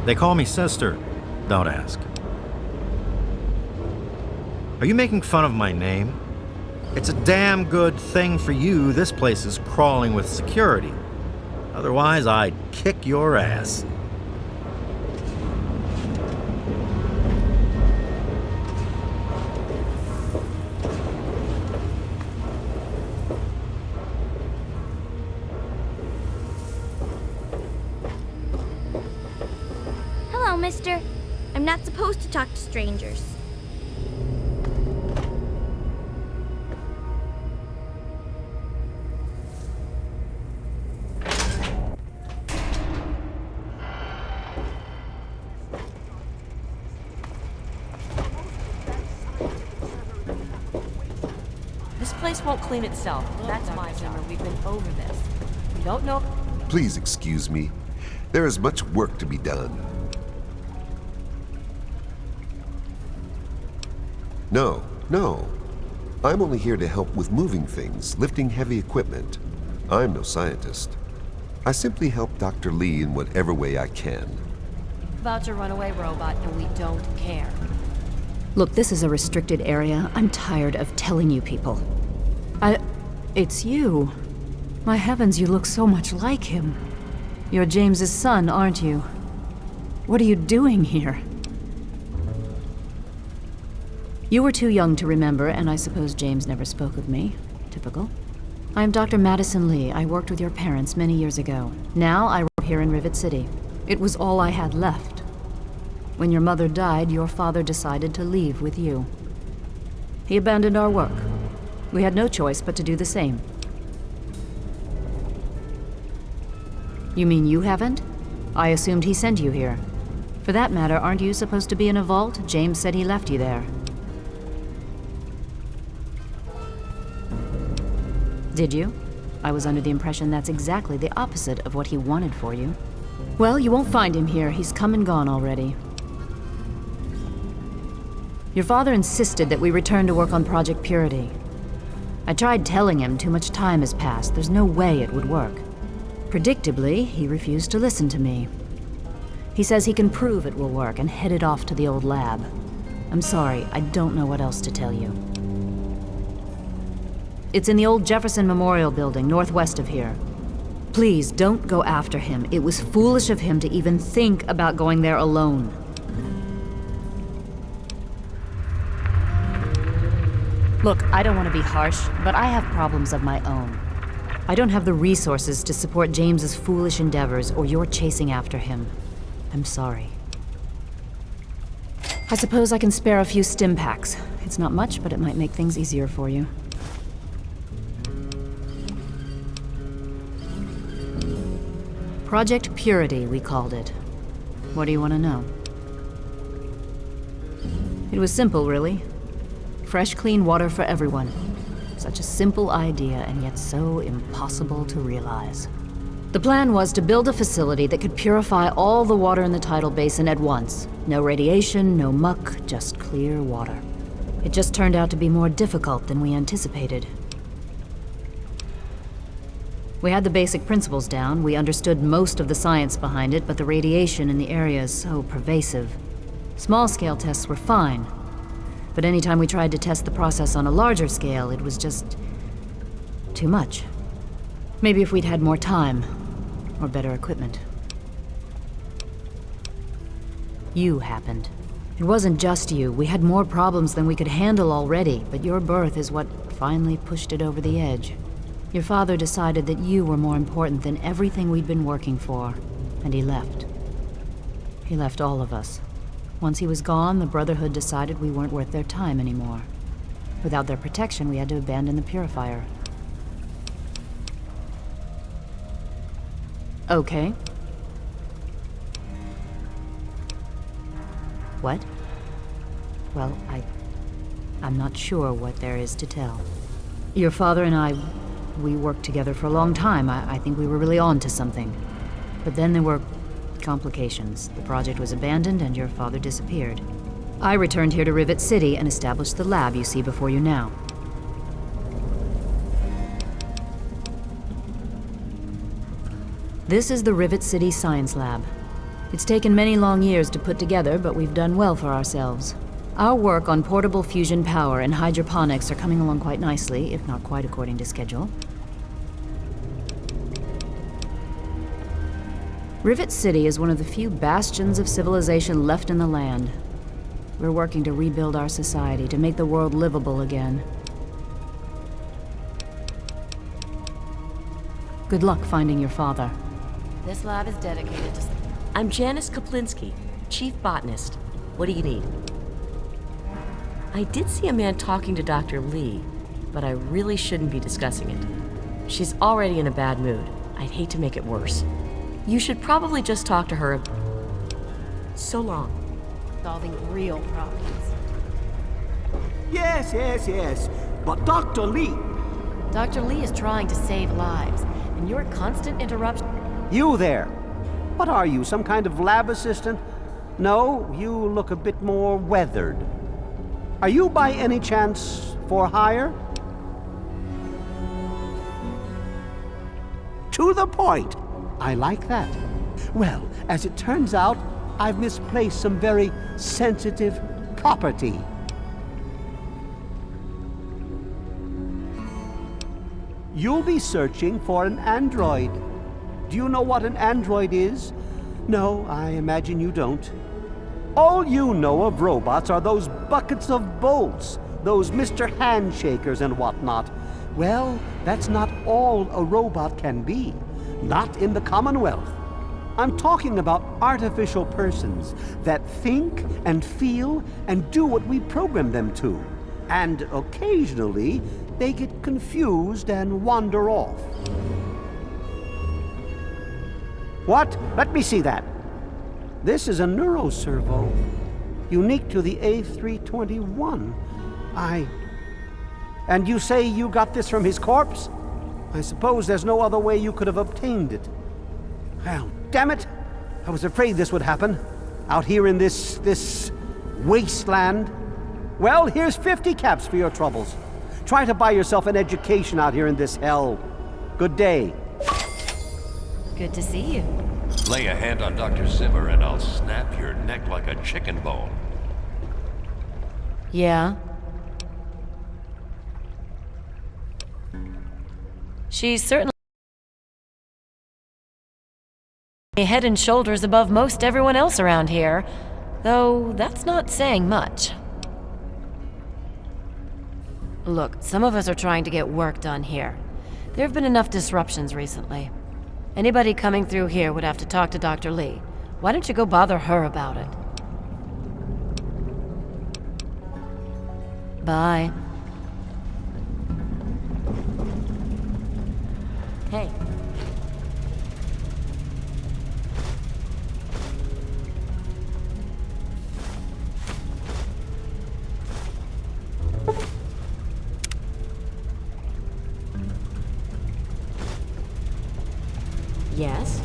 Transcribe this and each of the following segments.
They call me sister. Don't ask. Are you making fun of my name? It's a damn good thing for you this place is crawling with security. Otherwise, I'd kick your ass. Hello, mister. I'm not supposed to talk to strangers. This place won't clean itself. That's my job. We've been over this. We don't know. Please excuse me. There is much work to be done. No. I'm only here to help with moving things, lifting heavy equipment. I'm no scientist. I simply help Dr. Lee in whatever way I can. About your runaway robot, and we don't care. Look, this is a restricted area. I'm tired of telling you people. It's you. My heavens, you look so much like him. You're James's son, aren't you? What are you doing here? You were too young to remember, and I suppose James never spoke of me. Typical. I'm Dr. Madison Lee. I worked with your parents many years ago. Now I work here in Rivet City. It was all I had left. When your mother died, your father decided to leave with you. He abandoned our work. We had no choice but to do the same. You mean you haven't? I assumed he sent you here. For that matter, aren't you supposed to be in a vault? James said he left you there. Did you? I was under the impression that's exactly the opposite of what he wanted for you. Well, you won't find him here. He's come and gone already. Your father insisted that we return to work on Project Purity. I tried telling him too much time has passed. There's no way it would work. Predictably, he refused to listen to me. He says he can prove it will work and headed off to the old lab. I'm sorry, I don't know what else to tell you. It's in the old Jefferson Memorial Building, northwest of here. Please, don't go after him. It was foolish of him to even think about going there alone. Look, I don't want to be harsh, but I have problems of my own. I don't have the resources to support James's foolish endeavors, or your chasing after him. I'm sorry. I suppose I can spare a few stim packs. It's not much, but it might make things easier for you. Project Purity, we called it. What do you want to know? It was simple, really. Fresh, clean water for everyone. Such a simple idea, and yet so impossible to realize. The plan was to build a facility that could purify all the water in the tidal basin at once. No radiation, no muck, just clear water. It just turned out to be more difficult than we anticipated. We had the basic principles down, we understood most of the science behind it, but the radiation in the area is so pervasive. Small-scale tests were fine, but anytime we tried to test the process on a larger scale, it was just too much. Maybe if we'd had more time, or better equipment. You happened. It wasn't just you. We had more problems than we could handle already, but your birth is what finally pushed it over the edge. Your father decided that you were more important than everything we'd been working for, and he left. He left all of us. Once he was gone, the Brotherhood decided we weren't worth their time anymore. Without their protection, we had to abandon the purifier. Okay. What? Well, I'm not sure what there is to tell. Your father and we worked together for a long time. I think we were really on to something. But then there were complications. The project was abandoned and your father disappeared. I returned here to Rivet City and established the lab you see before you now. This is the Rivet City Science Lab. It's taken many long years to put together, but we've done well for ourselves. Our work on portable fusion power and hydroponics are coming along quite nicely, if not quite according to schedule. Rivet City is one of the few bastions of civilization left in the land. We're working to rebuild our society, to make the world livable again. Good luck finding your father. This lab is dedicated to... I'm Janice Kaplinski, Chief Botanist. What do you need? I did see a man talking to Dr. Lee, but I really shouldn't be discussing it. She's already in a bad mood. I'd hate to make it worse. You should probably just talk to her. So long. Solving real problems. Yes. But Dr. Lee... Dr. Lee is trying to save lives, and your constant interruption... You there. What are you, some kind of lab assistant? No, you look a bit more weathered. Are you by any chance for hire? To the point. I like that. Well, as it turns out, I've misplaced some very sensitive property. You'll be searching for an android. Do you know what an android is? No, I imagine you don't. All you know of robots are those buckets of bolts, those Mr. Handshakers and whatnot. Well, that's not all a robot can be. Not in the Commonwealth. I'm talking about artificial persons that think and feel and do what we program them to. And occasionally, they get confused and wander off. What? Let me see that. This is a neuroservo, unique to the A321. And you say you got this from his corpse? I suppose there's no other way you could have obtained it. Well, damn it! I was afraid this would happen. Out here in this wasteland. Well, here's 50 caps for your troubles. Try to buy yourself an education out here in this hell. Good day. Good to see you. Lay a hand on Dr. Zimmer and I'll snap your neck like a chicken bone. Yeah? She's certainly head and shoulders above most everyone else around here, though that's not saying much. Look, some of us are trying to get work done here. There have been enough disruptions recently. Anybody coming through here would have to talk to Dr. Lee. Why don't you go bother her about it? Bye. Hey. Yes?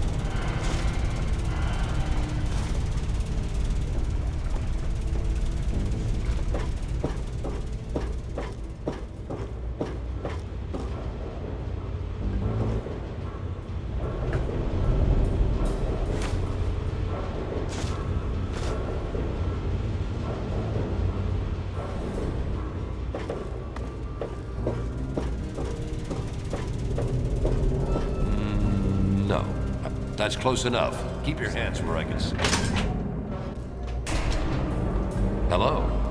No. That's close enough. Keep your hands where I can see. Hello?